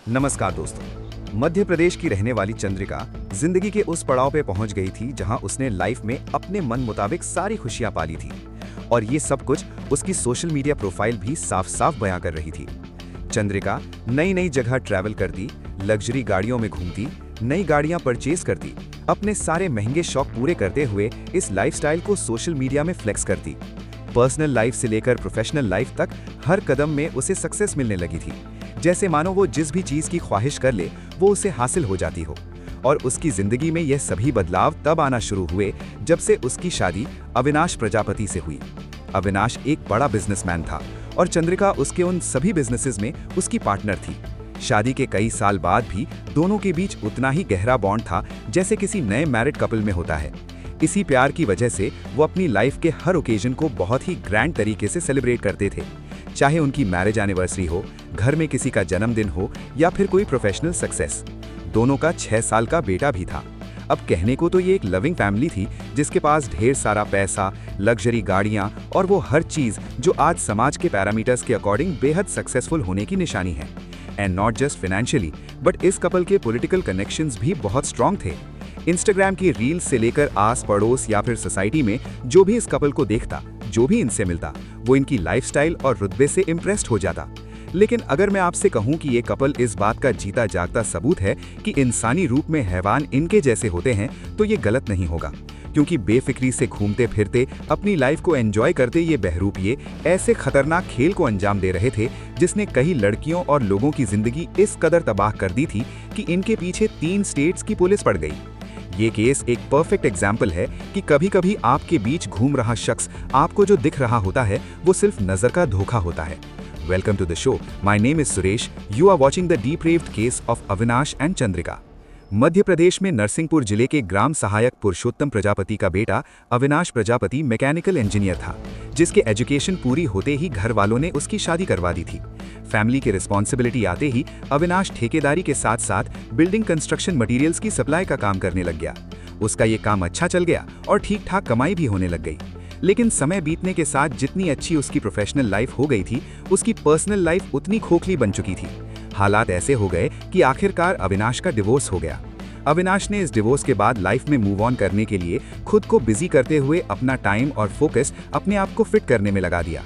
नमस्कार दोस्तों। मध्य प्रदेश की रहने वाली चंद्रिका जिंदगी के उस पड़ाव पे पहुंच गई थी जहां उसने लाइफ में अपने मन मुताबिक सारी खुशियां पाली थी और ये सब कुछ उसकी सोशल मीडिया प्रोफाइल भी साफ साफ बयां कर रही थी। चंद्रिका नई नई जगह ट्रैवल करती, लग्जरी गाड़ियों में घूमती, नई गाड़ियां परचेज करती, अपने सारे महंगे शौक पूरे करते हुए इस लाइफस्टाइल को सोशल मीडिया में फ्लेक्स करती। पर्सनल लाइफ से लेकर प्रोफेशनल लाइफ तक हर कदम में उसे सक्सेस मिलने लगी थी, जैसे मानो वो जिस भी चीज की ख्वाहिश कर ले वो उसे हासिल हो जाती हो। और उसकी जिंदगी में यह सभी बदलाव तब आना शुरू हुए जब से उसकी शादी अविनाश प्रजापति से हुई। अविनाश एक बड़ा बिजनेसमैन था और चंद्रिका उसके उन सभी बिजनेसेस में उसकी पार्टनर थी। शादी के कई साल बाद भी दोनों के बीच उतना ही गहरा बॉन्ड था जैसे किसी नए मैरिड कपल में होता है। इसी प्यार की वजह से वो अपनी लाइफ के हर ओकेजन को बहुत ही ग्रैंड तरीके से सेलिब्रेट करते थे, चाहे उनकी मैरिज एनिवर्सरी हो, घर में किसी का जन्मदिन हो या फिर कोई प्रोफेशनल सक्सेस। दोनों का 6 साल का बेटा भी था। अब कहने को तो ये एक लविंग फैमिली थी जिसके पास ढेर सारा पैसा, लग्जरी गाड़ियां और वो हर चीज जो आज समाज के पैरामीटर्स के अकॉर्डिंग बेहद सक्सेसफुल होने की निशानी है। And not just financially, but इस कपल के पॉलिटिकल कनेक्शंस भी बहुत स्ट्रांग थे। इंस्टाग्राम की रील्स से लेकर आस पड़ोस या फिर सोसाइटी में जो भी इस कपल को देखता, जो भी इनसे मिलता, वो इनकी लाइफस्टाइल और रुतबे से इम्प्रेस्ड हो जाता। लेकिन अगर मैं आपसे कहूं कि ये कपल इस बात का जीता जागता सबूत है कि इंसानी रूप में हैवान इनके जैसे होते हैं, तो ये गलत नहीं होगा, क्योंकि बेफिक्री से घूमते फिरते अपनी लाइफ को एंजॉय करते ये बहरूपिये ऐसे खतरनाक खेल को अंजाम दे रहे थे जिसने कई लड़कियों और लोगों की जिंदगी इस कदर तबाह कर दी थी कि इनके पीछे 3 स्टेट्स की पुलिस पड़ गई। ये केस एक परफेक्ट एग्जाम्पल है कि कभी कभी आपके बीच घूम रहा शख्स आपको जो दिख रहा होता है वो सिर्फ नजर का धोखा होता है। Welcome to the show. My name is Suresh. You are watching the depraved case of Avinash and Chandrika. Madhya Pradesh में नरसिंहपुर जिले के ग्राम सहायक पुरुषोत्तम प्रजापति का बेटा अविनाश प्रजापति मैकेनिकल इंजीनियर था, जिसके एजुकेशन पूरी होते ही घर वालों ने उसकी शादी करवा दी थी। फैमिली की रिस्पॉन्सिबिलिटी आते ही अविनाश ठेकेदारी के साथ साथ बिल्डिंग कंस्ट्रक्शन मटेरियल्स की सप्लाई का काम करने लग गया। उसका ये काम अच्छा चल गया और ठीक ठाक कमाई भी होने लग गई। लेकिन समय बीतने के साथ जितनी अच्छी उसकी प्रोफेशनल लाइफ हो गई थी, उसकी पर्सनल लाइफ उतनी खोखली बन चुकी थी। हालात ऐसे हो गए कि आखिरकार अविनाश का डिवोर्स हो गया। अविनाश ने इस डिवोर्स के बाद लाइफ में मूव ऑन करने के लिए खुद को बिजी करते हुए अपना टाइम और फोकस अपने आप को फिट करने में लगा दिया।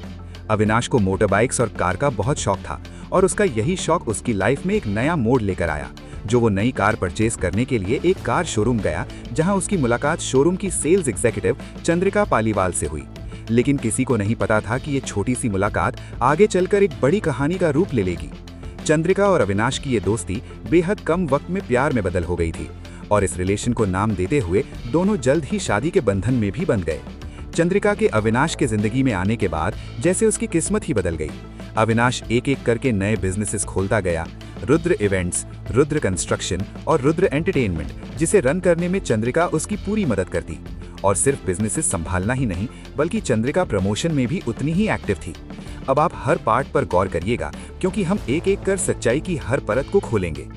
अविनाश को मोटर बाइक्स और कार का बहुत शौक था और उसका यही शौक उसकी लाइफ में एक नया मोड़ लेकर आया, जो वो नई कार परचेज करने के लिए एक कार शोरूम गया, जहां उसकी मुलाकात शोरूम की सेल्स एग्जीक्यूटिव चंद्रिका पालीवाल से हुई। लेकिन किसी को नहीं पता था कि ये छोटी सी मुलाकात आगे चलकर एक बड़ी कहानी का रूप ले लेगी। चंद्रिका और अविनाश की ये दोस्ती बेहद कम वक्त में प्यार में बदल हो गई थी और इस रिलेशन को नाम देते हुए दोनों जल्द ही शादी के बंधन में भी बंध गए। चंद्रिका के अविनाश के जिंदगी में आने के बाद जैसे उसकी किस्मत ही बदल गई। अविनाश एक एक करके नए बिजनेसेस खोलता गया। रुद्र इवेंट्स, रुद्र कंस्ट्रक्शन और रुद्र एंटरटेनमेंट, जिसे रन करने में चंद्रिका उसकी पूरी मदद करती। और सिर्फ बिजनेसेस संभालना ही नहीं, बल्कि चंद्रिका प्रमोशन में भी उतनी ही एक्टिव थी। अब आप हर पार्ट पर गौर करिएगा, क्योंकि हम एक एक कर सच्चाई की हर परत को खोलेंगे।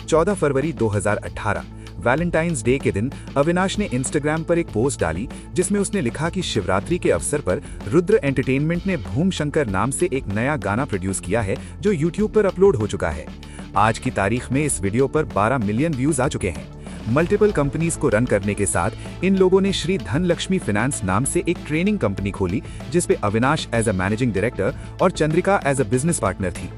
14 फरवरी 2018 वैलेंटाइंस डे के दिन अविनाश ने इंस्टाग्राम पर एक पोस्ट डाली, जिसमें उसने लिखा कि शिवरात्रि के अवसर पर रुद्र एंटरटेनमेंट ने भूम शंकर नाम से एक नया गाना प्रोड्यूस किया है, जो यूट्यूब पर अपलोड हो चुका है। आज की तारीख में इस वीडियो पर 12 मिलियन व्यूज आ चुके हैं। मल्टीपल कंपनीज को रन करने के साथ इन लोगों ने श्री धनलक्ष्मी फाइनेंस नाम से एक ट्रेनिंग कंपनी खोली, जिसपे Avinash as a managing director और Chandrika as a business partner थी।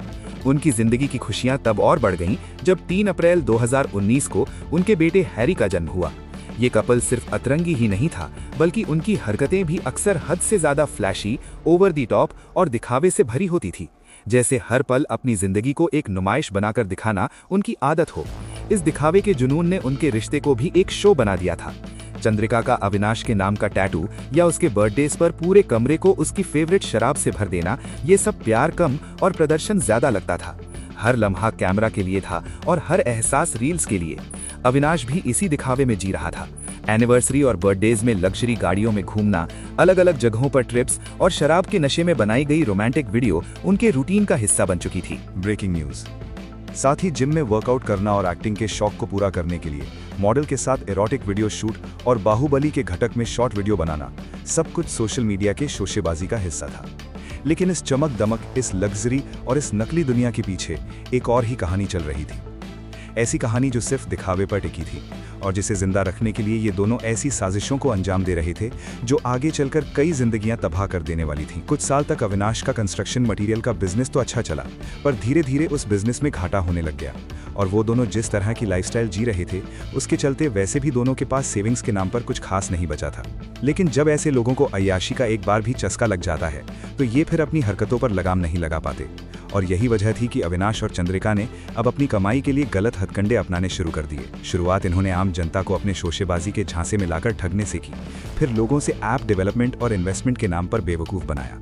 उनकी जिंदगी की खुशियां तब और बढ़ गईं जब 3 अप्रैल 2019 को उनके बेटे हैरी का जन्म हुआ। ये कपल सिर्फ अतरंगी ही नहीं था, बल्कि उनकी हरकतें भी अक्सर हद से ज्यादा फ्लैशी, ओवर द टॉप और दिखावे से भरी होती थी, जैसे हर पल अपनी जिंदगी को एक नुमाइश बनाकर दिखाना उनकी आदत हो। इस दिखावे के जुनून ने उनके रिश्ते को भी एक शो बना दिया था। चंद्रिका का अविनाश के नाम का टैटू या उसके बर्थडेज पर पूरे कमरे को उसकी फेवरेट शराब से भर देना, ये सब प्यार कम और प्रदर्शन ज्यादा लगता था। हर लम्हा कैमरा के लिए था और हर एहसास रील्स के लिए। अविनाश भी इसी दिखावे में जी रहा था। एनिवर्सरी और बर्थडेज में लग्जरी गाड़ियों में घूमना, अलग अलग जगहों पर ट्रिप्स और शराब के नशे में बनाई गई रोमांटिक वीडियो उनके रूटीन का हिस्सा बन चुकी थी। Breaking news. साथ ही जिम में वर्कआउट करना और एक्टिंग के शौक को पूरा करने के लिए मॉडल के साथ एरोटिक वीडियो शूट और बाहुबली के घटक में शॉर्ट वीडियो बनाना, सब कुछ सोशल मीडिया के शोशेबाजी का हिस्सा था। लेकिन इस चमक दमक, इस लग्जरी और इस नकली दुनिया के पीछे एक और ही कहानी चल रही थी। ऐसी कहानी जो सिर्फ दिखावे पर टिकी थी और जिसे जिंदा रखने के लिए ये दोनों ऐसी साजिशों को अंजाम दे रहे थे जो आगे चलकर कई जिंदगियां तबाह कर देने वाली थीं। कुछ साल तक अविनाश का कंस्ट्रक्शन मटेरियल का बिजनेस तो अच्छा चला, पर धीरे धीरे उस बिजनेस में घाटा होने लग गया और वो दोनों जिस तरह की लाइफस्टाइल जी रहे थे उसके चलते वैसे भी दोनों के पास सेविंग्स के नाम पर कुछ खास नहीं बचा था। लेकिन जब ऐसे लोगों को अय्याशी का एक बार भी चस्का लग जाता है तो ये फिर अपनी हरकतों पर लगाम नहीं लगा पाते, और यही वजह थी कि अविनाश और चंद्रिका ने अब अपनी कमाई के लिए गलत हथकंडे अपनाने शुरू कर दिए। शुरुआत इन्होंने आम जनता को अपने शोशेबाजी के झांसे में लाकर ठगने से की, फिर लोगों से ऐप डेवलपमेंट और इन्वेस्टमेंट के नाम पर बेवकूफ़ बनाया।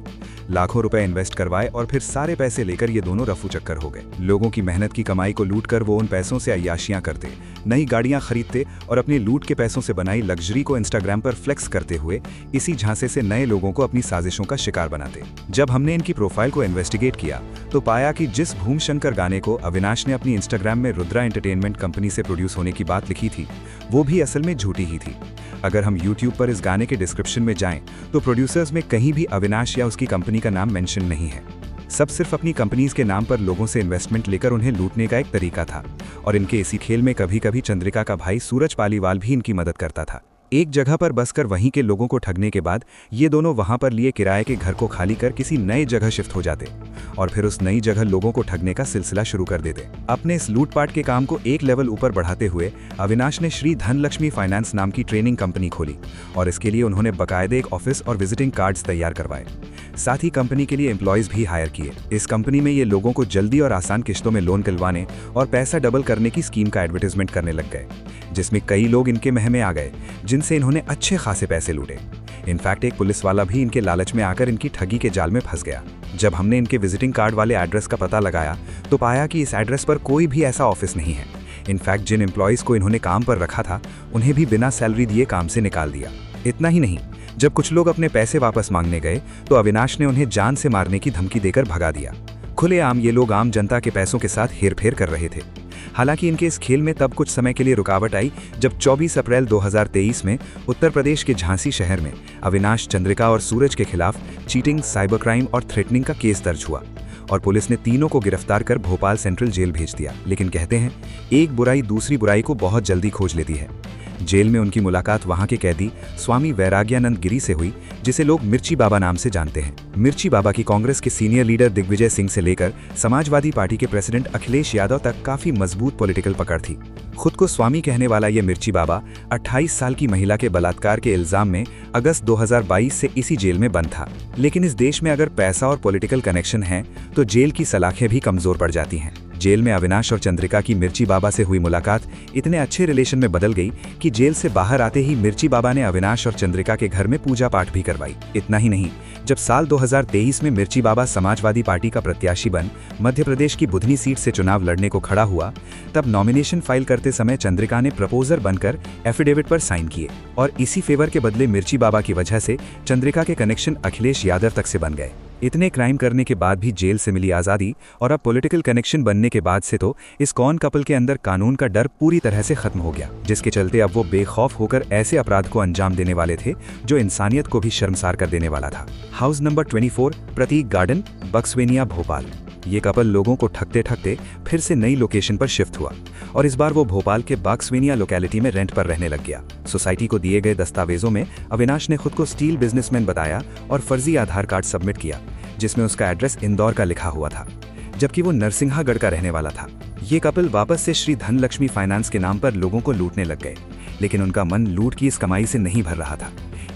लाखों रुपए इन्वेस्ट करवाए और फिर सारे पैसे लेकर ये दोनों रफू चक्कर हो गए। लोगों की मेहनत की कमाई को लूटकर वो उन पैसों से अय्याशियां करते, नई गाड़ियां खरीदते और अपने लूट के पैसों से बनाई लग्जरी को इंस्टाग्राम पर फ्लेक्स करते हुए इसी झांसे से नए लोगों को अपनी साजिशों का शिकार बनाते। जब हमने इनकी प्रोफाइल को इन्वेस्टिगेट किया तो पाया कि जिस भूमशंकर गाने को अविनाश ने अपनी इंस्टाग्राम में रुद्रा एंटरटेनमेंट कंपनी से प्रोड्यूस होने की बात लिखी थी वो भी असल में झूठी ही थी। अगर हम YouTube पर इस गाने के डिस्क्रिप्शन में जाएं तो प्रोड्यूसर्स में कहीं भी अविनाश या उसकी कंपनी का नाम मेंशन नहीं है। सब सिर्फ अपनी कंपनीज के नाम पर लोगों से इन्वेस्टमेंट लेकर उन्हें लूटने का एक तरीका था, और इनके इसी खेल में कभी कभी चंद्रिका का भाई सूरज पालीवाल भी इनकी मदद करता था। एक जगह पर बसकर वहीं के लोगों को ठगने के बाद ये दोनों वहां पर लिए किराए के घर को खाली कर किसी नए जगह शिफ्ट हो जाते और फिर उस नई जगह लोगों को ठगने का सिलसिला शुरू कर देते। अपने इस लूटपाट के काम को एक लेवल ऊपर बढ़ाते हुए अविनाश ने श्री धनलक्ष्मी फाइनेंस नाम की ट्रेनिंग कंपनी खोली और इसके लिए उन्होंने बाकायदे एक ऑफिस और विजिटिंग कार्ड्स तैयार करवाए। साथ ही कंपनी के लिए एम्प्लॉयज भी हायर किए। इस कंपनी में ये लोगों को जल्दी और आसान किश्तों में लोन दिलवाने और पैसा डबल करने की स्कीम का एडवर्टाइजमेंट करने लग गए, जिसमें कई लोग इनके मह में आ गए जिनसे इन्होंने अच्छे खासे पैसे लूटे। इनफैक्ट एक पुलिस वाला भी इनके लालच में आकर इनकी ठगी के जाल में फंस गया। जब हमने इनके विजिटिंग कार्ड वाले एड्रेस का पता लगाया तो पाया कि इस एड्रेस पर कोई भी ऐसा ऑफिस नहीं है। इनफैक्ट जिन एम्प्लॉयज़ को इन्होंने काम पर रखा था उन्हें भी बिना सैलरी दिए काम से निकाल दिया। इतना ही नहीं, जब कुछ लोग अपने पैसे वापस मांगने गए तो अविनाश ने उन्हें जान से मारने की धमकी देकर भगा दिया। खुलेआम ये लोग आम जनता के पैसों के साथ हेरफेर कर रहे थे। हालांकि इनके इस खेल में तब कुछ समय के लिए रुकावट आई जब 24 अप्रैल 2023 में उत्तर प्रदेश के झांसी शहर में अविनाश, चंद्रिका और सूरज के खिलाफ चीटिंग, साइबर क्राइम और थ्रेटनिंग का केस दर्ज हुआ और पुलिस ने तीनों को गिरफ्तार कर भोपाल सेंट्रल जेल भेज दिया। लेकिन कहते हैं एक बुराई दूसरी बुराई को बहुत जल्दी खोज लेती है। जेल में उनकी मुलाकात वहां के कैदी स्वामी वैराग्यानंद गिरी से हुई, जिसे लोग मिर्ची बाबा नाम से जानते हैं। मिर्ची बाबा की कांग्रेस के सीनियर लीडर दिग्विजय सिंह से लेकर समाजवादी पार्टी के प्रेसिडेंट अखिलेश यादव तक काफी मजबूत पॉलिटिकल पकड़ थी। खुद को स्वामी कहने वाला ये मिर्ची बाबा 28 साल की महिला के बलात्कार के इल्जाम में अगस्त 2022 से इसी जेल में बंद था। लेकिन इस देश में अगर पैसा और पॉलिटिकल कनेक्शन है तो जेल की सलाखें भी कमजोर पड़ जाती हैं। जेल में अविनाश और चंद्रिका की मिर्ची बाबा से हुई मुलाकात इतने अच्छे रिलेशन में बदल गई कि जेल से बाहर आते ही मिर्ची बाबा ने अविनाश और चंद्रिका के घर में पूजा पाठ भी करवाई। इतना ही नहीं, जब साल 2023 में मिर्ची बाबा समाजवादी पार्टी का प्रत्याशी बन मध्य प्रदेश की बुधनी सीट से चुनाव लड़ने को खड़ा हुआ, तब नॉमिनेशन फाइल करते समय चंद्रिका ने प्रपोजर बनकर एफिडेविट पर साइन किए और इसी फेवर के बदले मिर्ची बाबा की वजह से चंद्रिका के कनेक्शन अखिलेश यादव तक से बन गए। इतने क्राइम करने के बाद भी जेल से मिली आज़ादी और अब पॉलिटिकल कनेक्शन बनने के बाद से तो इस कॉन कपल के अंदर कानून का डर पूरी तरह से खत्म हो गया, जिसके चलते अब वो बेखौफ होकर ऐसे अपराध को अंजाम देने वाले थे जो इंसानियत को भी शर्मसार कर देने वाला था। हाउस नंबर 24, प्रतीक गार्डन, बक्सवेनिया, भोपाल। ये कपल लोगों को ठगते ठगते फिर से नई लोकेशन पर शिफ्ट हुआ और इस बार वो भोपाल के बक्सवेनिया लोकेलिटी में रेंट पर रहने लग गया। सोसाइटी को दिए गए दस्तावेजों में अविनाश ने खुद को स्टील बिजनेसमैन बताया और फर्जी आधार कार्ड सबमिट किया, जिसमें उसका एड्रेस इंदौर का लिखा हुआ था, जबकि वो नरसिंहागढ़ का रहने वाला था। ये कपल वापस से श्री धनलक्ष्मी फाइनेंस के नाम पर लोगों को लूटने लग गए, लेकिन उनका मन लूट की इस कमाई से नहीं भर रहा था।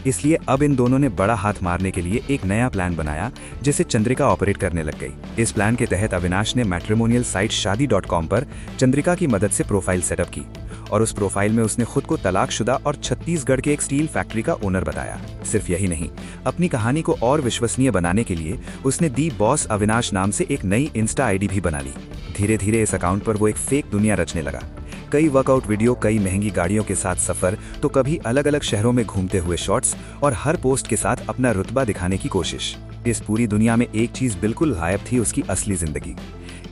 इसलिए अब इन दोनों ने बड़ा हाथ मारने के लिए एक नया प्लान बनाया, जिसे चंद्रिका ऑपरेट करने लग गई। इस प्लान के तहत अविनाश ने मैट्रिमोनियल साइट शादी.com पर चंद्रिका की मदद से प्रोफाइल सेटअप की और उस प्रोफाइल में उसने खुद को तलाकशुदा और छत्तीसगढ़ के एक स्टील फैक्ट्री का ओनर बताया। सिर्फ यही नहीं, अपनी कहानी को और विश्वसनीय बनाने के लिए उसने दी बॉस अविनाश नाम से एक नई इंस्टा आईडी भी बना ली। धीरे धीरे इस अकाउंट पर वो एक फेक दुनिया रचने लगा। कई वर्कआउट वीडियो, कई महंगी गाड़ियों के साथ सफर, तो कभी अलग अलग शहरों में घूमते हुए शॉट्स और हर पोस्ट के साथ अपना रुतबा दिखाने की कोशिश। इस पूरी दुनिया में एक चीज बिल्कुल गायब थी, उसकी असली जिंदगी।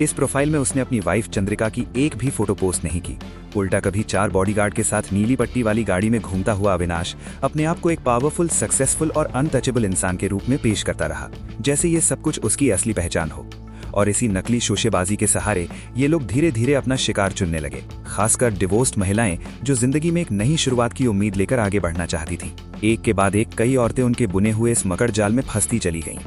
इस प्रोफाइल में उसने अपनी वाइफ चंद्रिका की एक भी फोटो पोस्ट नहीं की। उल्टा कभी 4 बॉडीगार्ड के साथ नीली पट्टी वाली गाड़ी में घूमता हुआ अविनाश अपने आप को एक पावरफुल, सक्सेसफुल और अनटचेबल इंसान के रूप में पेश करता रहा, जैसे ये सब कुछ उसकी असली पहचान हो। और इसी नकली शोशेबाजी के सहारे ये लोग धीरे धीरे अपना शिकार चुनने लगे, खासकर डिवोर्स्ड महिलाएं जो जिंदगी में एक नई शुरुआत की उम्मीद लेकर आगे बढ़ना चाहती थी। एक के बाद एक कई औरतें उनके बुने हुए इस मकड़ जाल में फंसती चली गईं,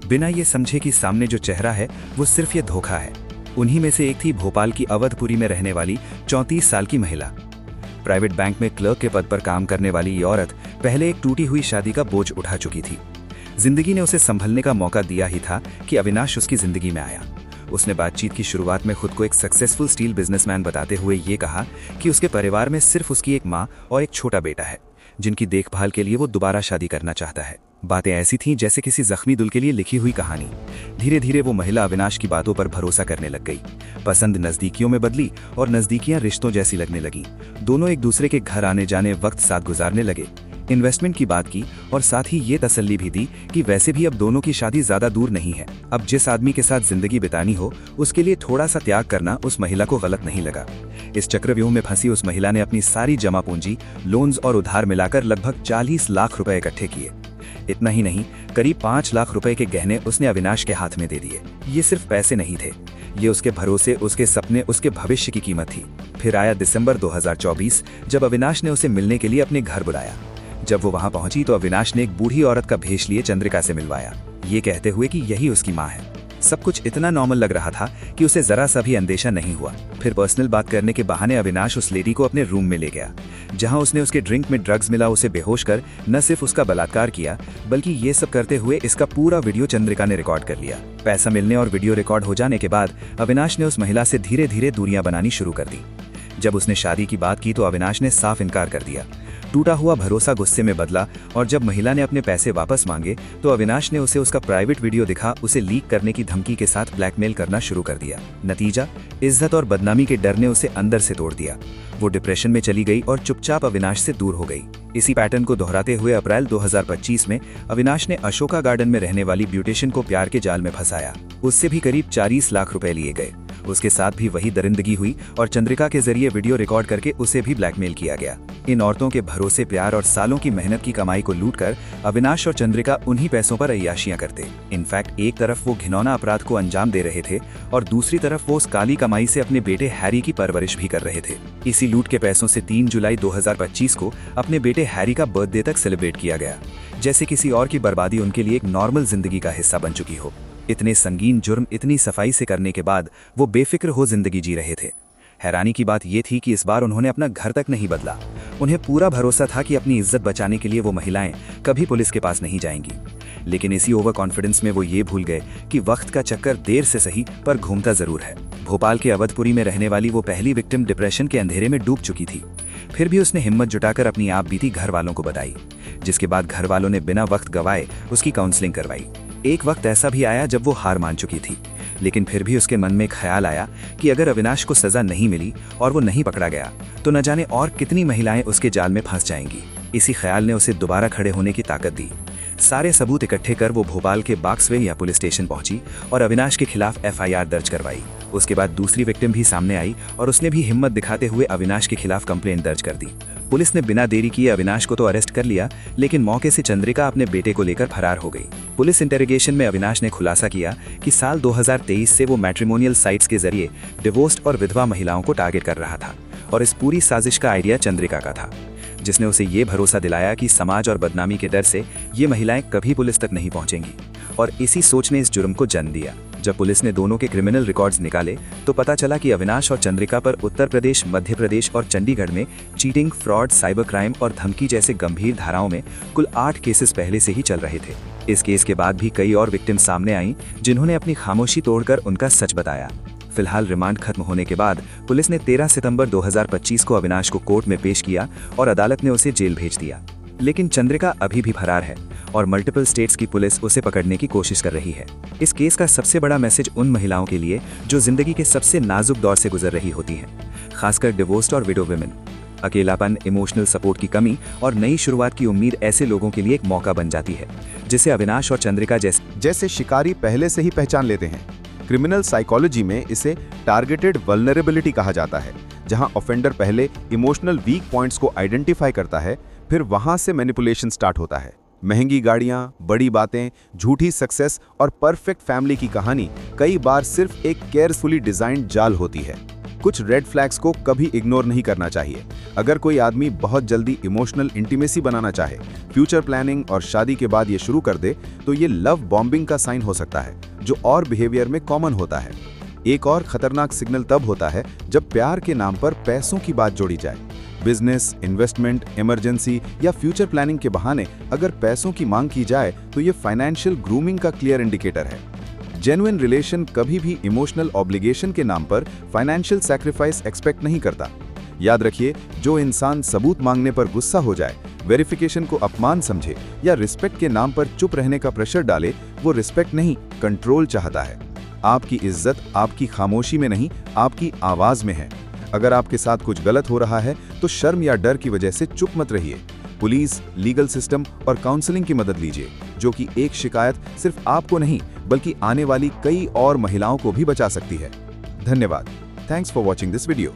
बिना ये समझे कि सामने जो चेहरा है वो सिर्फ ये धोखा है। उन्हीं में से एक थी भोपाल की अवधपुरी में रहने वाली 34 साल की महिला। प्राइवेट बैंक में क्लर्क के पद पर काम करने वाली ये औरत पहले एक टूटी हुई शादी का बोझ उठा चुकी थी। जिंदगी ने उसे संभलने का मौका दिया ही था कि अविनाश उसकी जिंदगी में आया। उसने बातचीत की शुरुआत में खुद को एक सक्सेसफुल स्टील बिजनेसमैन बताते हुए ये कहा कि उसके परिवार में सिर्फ उसकी एक माँ और एक छोटा बेटा है, जिनकी देखभाल के लिए वो दोबारा शादी करना चाहता है। बातें ऐसी थीं जैसे किसी जख्मी दिल के लिए लिखी हुई कहानी। धीरे धीरे वो महिला अविनाश की बातों पर भरोसा करने लग गई। पसंद नजदीकियों में बदली और नजदीकियां रिश्तों जैसी लगने लगी। दोनों एक दूसरे के घर आने जाने, वक्त साथ गुजारने लगे। इन्वेस्टमेंट की बात की और साथ ही ये तसल्ली भी दी कि वैसे भी अब दोनों की शादी ज्यादा दूर नहीं है। अब जिस आदमी के साथ जिंदगी बितानी हो उसके लिए थोड़ा सा त्याग करना उस महिला को गलत नहीं लगा। इस चक्रव्यूह में फंसी उस महिला ने अपनी सारी जमा पूंजी, लोन्स और उधार मिलाकर लगभग 40 लाख रुपए इकट्ठे किए। इतना ही नहीं, करीब 5 लाख रुपए के गहने उसने अविनाश के हाथ में दे दिए। ये सिर्फ पैसे नहीं थे, ये उसके भरोसे, उसके सपने, उसके भविष्य की कीमत थी। फिर आया दिसंबर 2024, जब अविनाश ने उसे मिलने के लिए अपने घर बुलाया। जब वो वहां पहुंची तो अविनाश ने एक बूढ़ी औरत का भेष लिए चंद्रिका से मिलवाया, ये कहते हुए कि यही उसकी माँ है। सब कुछ इतना नॉर्मल लग रहा था कि उसे जरा सा भी अंदेशा नहीं हुआ। फिर पर्सनल बात करने के बहाने अविनाश उस लेडी को अपने रूम में ले गया, जहां उसने उसके ड्रिंक में ड्रग्स मिला उसे बेहोश कर न सिर्फ उसका बलात्कार किया, बल्कि ये सब करते हुए इसका पूरा वीडियो चंद्रिका ने रिकॉर्ड कर लिया। पैसा मिलने और वीडियो रिकॉर्ड हो जाने के बाद अविनाश ने उस महिला से धीरे धीरे दूरियां बनानी शुरू कर दी। जब उसने शादी की बात की तो अविनाश ने साफ इनकार कर दिया। टूटा हुआ भरोसा गुस्से में बदला और जब महिला ने अपने पैसे वापस मांगे तो अविनाश ने उसे उसका प्राइवेट वीडियो दिखा उसे लीक करने की धमकी के साथ ब्लैकमेल करना शुरू कर दिया। नतीजा, इज्जत और बदनामी के डर ने उसे अंदर से तोड़ दिया। वो डिप्रेशन में चली गई और चुपचाप अविनाश से दूर हो गई। इसी पैटर्न को दोहराते हुए अप्रैल 2025 में अविनाश ने अशोका गार्डन में रहने वाली ब्यूटिशियन को प्यार के जाल में फंसाया। उससे भी करीब 40 लाख रुपए लिए गए। उसके साथ भी वही दरिंदगी हुई और चंद्रिका के जरिए वीडियो रिकॉर्ड करके उसे भी ब्लैकमेल किया गया। इन औरतों के भरोसे, प्यार और सालों की मेहनत की कमाई को लूटकर अविनाश और चंद्रिका उन्हीं पैसों पर अय्याशियां करते। इनफैक्ट एक तरफ वो घिनौना अपराध को अंजाम दे रहे थे और दूसरी तरफ वो उस काली कमाई से अपने बेटे हैरी की परवरिश भी कर रहे थे। इसी लूट के पैसों से 3 जुलाई 2025 को अपने बेटे हैरी का बर्थडे तक सेलिब्रेट किया गया, जैसे किसी और की बर्बादी उनके लिए एक नॉर्मल जिंदगी का हिस्सा बन चुकी हो। इतने संगीन जुर्म इतनी सफाई से करने के बाद वो बेफिक्र हो जिंदगी जी रहे थे। हैरानी की बात यह थी कि इस बार उन्होंने अपना घर तक नहीं बदला। उन्हें पूरा भरोसा था कि अपनी इज्जत बचाने के लिए वो महिलाएं कभी पुलिस के पास नहीं जाएंगी। लेकिन इसी ओवर कॉन्फिडेंस में वो ये भूल गए कि वक्त का चक्कर देर से सही पर घूमता जरूर है। भोपाल के अवधपुरी में रहने वाली वो पहली विक्टिम डिप्रेशन के अंधेरे में डूब चुकी थी। फिर भी उसने हिम्मत जुटाकर अपनी आप बीती घर वालों को बताई, जिसके बाद घर वालों ने बिना वक्त गवाए उसकी काउंसलिंग करवाई। एक वक्त ऐसा भी आया जब वो हार मान चुकी थी, लेकिन फिर भी उसके मन में ख्याल आया कि अगर अविनाश को सजा नहीं मिली और वो नहीं पकड़ा गया तो न जाने और कितनी महिलाएं उसके जाल में फंस जाएंगी। इसी ख्याल ने उसे दोबारा खड़े होने की ताकत दी। सारे सबूत इकट्ठे कर वो भोपाल के बाक्सवेल पुलिस स्टेशन पहुंची और अविनाश के खिलाफ FIR दर्ज करवाई। उसके बाद दूसरी विक्टिम भी सामने आई और उसने भी हिम्मत दिखाते हुए अविनाश के खिलाफ कंप्लेंट दर्ज कर दी। पुलिस ने बिना देरी किए अविनाश को तो अरेस्ट कर लिया, लेकिन मौके से चंद्रिका अपने बेटे को लेकर फरार हो गई। पुलिस इंटेरोगेशन में अविनाश ने खुलासा किया कि साल 2023 से वो मैट्रिमोनियल साइट्स के जरिए डिवोर्स्ड और विधवा महिलाओं को टारगेट कर रहा था और इस पूरी साजिश का आइडिया चंद्रिका का था, जिसने उसे ये भरोसा दिलाया कि समाज और बदनामी के डर से ये महिलाएं कभी पुलिस तक नहीं पहुंचेंगी। और इसी सोच ने इस जुर्म को जन्म दिया। जब पुलिस ने दोनों के क्रिमिनल रिकॉर्ड्स निकाले तो पता चला कि अविनाश और चंद्रिका पर उत्तर प्रदेश, मध्य प्रदेश और चंडीगढ़ में चीटिंग, फ्रॉड, साइबर क्राइम और धमकी जैसे गंभीर धाराओं में कुल 8 केसेस पहले से ही चल रहे थे। इस केस के बाद भी कई और विक्टिम सामने आईं, जिन्होंने अपनी खामोशी तोड़कर उनका सच बताया। फिलहाल रिमांड खत्म होने के बाद पुलिस ने 13 सितंबर 2025 को अविनाश को कोर्ट में पेश किया और अदालत ने उसे जेल भेज दिया। लेकिन चंद्रिका अभी भी फरार है और मल्टीपल स्टेट्स की पुलिस उसे पकड़ने की कोशिश कर रही है। इस केस का सबसे बड़ा मैसेज उन महिलाओं के लिए जो जिंदगी के सबसे नाजुक दौर से गुजर रही होती हैं, खासकर डिवोर्स्ड और विडो वुमेन। अकेलापन, इमोशनल सपोर्ट की कमी और नई शुरुआत की उम्मीद ऐसे लोगों के लिए एक मौका बन जाती है, जिसे अविनाश और चंद्रिका जैसे शिकारी पहले से ही पहचान लेते हैं। क्रिमिनल साइकोलॉजी में इसे टारगेटेड वल्नरेबिलिटी कहा जाता है, जहां ऑफेंडर पहले इमोशनल वीक पॉइंट्स को आइडेंटिफाई करता है, फिर वहां से मैनिपुलेशन स्टार्ट होता है। महंगी गाड़ियां, बड़ी बातें, झूठी सक्सेस और परफेक्ट फैमिली की कहानी कई बार सिर्फ एक केयरफुली डिजाइन्ड जाल होती है। कुछ रेड फ्लैग्स को कभी इग्नोर नहीं करना चाहिए। अगर कोई आदमी बहुत जल्दी इमोशनल इंटीमेसी बनाना चाहे, फ्यूचर प्लानिंग और शादी के बाद ये शुरू कर दे, तो ये लव बॉम्बिंग का साइन हो सकता है, जो और बिहेवियर में कॉमन होता है। एक और खतरनाक सिग्नल तब होता है जब प्यार के नाम पर पैसों की बात जोड़ी जाए। बिजनेस, इन्वेस्टमेंट, इमरजेंसी या फ्यूचर प्लानिंग के बहाने अगर पैसों की मांग की जाए तो ये फाइनेंशियल ग्रूमिंग का क्लियर इंडिकेटर है। जेन्युइन रिलेशन कभी भी इमोशनल ऑब्लिगेशन के नाम पर फाइनेंशियल सैक्रिफाइस एक्सपेक्ट नहीं करता। याद रखिए, जो इंसान सबूत मांगने पर गुस्सा हो जाए, वेरिफिकेशन को अपमान समझे या रिस्पेक्ट के नाम पर चुप रहने का प्रेशर डाले, वो रिस्पेक्ट नहीं, कंट्रोल चाहता है। आपकी इज्जत आपकी खामोशी में नहीं, आपकी आवाज में है। अगर आपके साथ कुछ गलत हो रहा है तो शर्म या डर की वजह से चुप मत रहिए। पुलिस, लीगल सिस्टम और काउंसलिंग की मदद लीजिए, जो कि एक शिकायत सिर्फ आपको नहीं बल्कि आने वाली कई और महिलाओं को भी बचा सकती है। धन्यवाद। Thanks for watching this video.